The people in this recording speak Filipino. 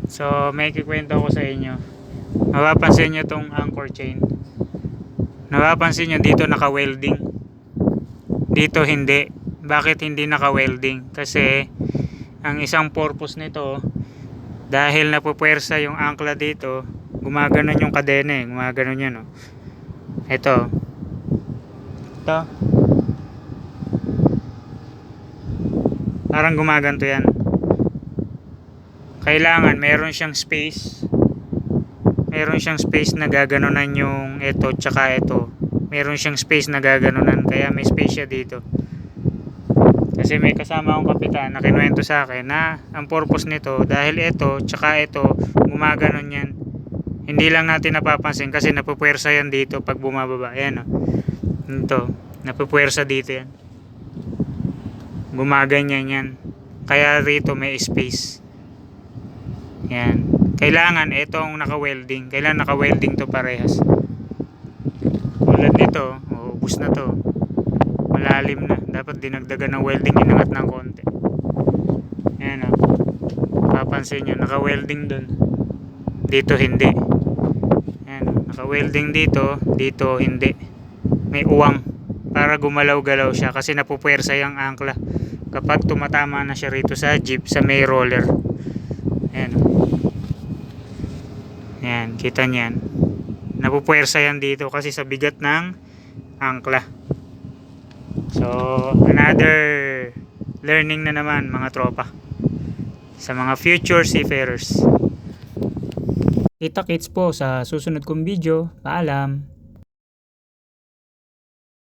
So may kikwento ko sa inyo. Mapapansin nyo tong anchor chain. Napapansin nyo dito naka-welding. Dito hindi. Bakit hindi naka-welding? Kasi ang isang purpose nito, dahil napupwersa yung angkla dito, gumaganon yung kadena eh. Gumaganon yan oh. Ito. Parang gumaganto yan. Kailangan meron siyang space. Meron siyang space na gaganunan yung ito tsaka ito. Meron siyang space na gaganunan. Kaya may space siya dito. Kasi may kasama akong kapitan na kinuwento sa akin na ang purpose nito, dahil ito tsaka ito gumaganon yan. Hindi lang natin napapansin kasi napupwersa yan dito pag bumababa. Ayan o. Ito. Napupwersa dito yan. Gumaganyan yan. Kaya rito may space. Yan. Kailangan itong naka-welding. Kailangan naka-welding to parehas. Tulad nito, ubos na to. Malalim na. Dapat dinagdagan ng welding, inangat ng konti. Ayan o. Papansin nyo, naka-welding dun. Dito hindi. Ayan o. Naka-welding dito. Dito hindi. May uwang. Para gumalaw-galaw siya. Kasi napupwersa yung angkla. Kapag tumatama na siya rito sa jeep, sa may roller. Ayan o. Ayan, kita niyan. Napupwersa yan dito kasi sa bigat ng angkla. So, another learning na naman mga tropa. Sa mga future seafarers. Kita-kits po sa susunod kong video. Paalam.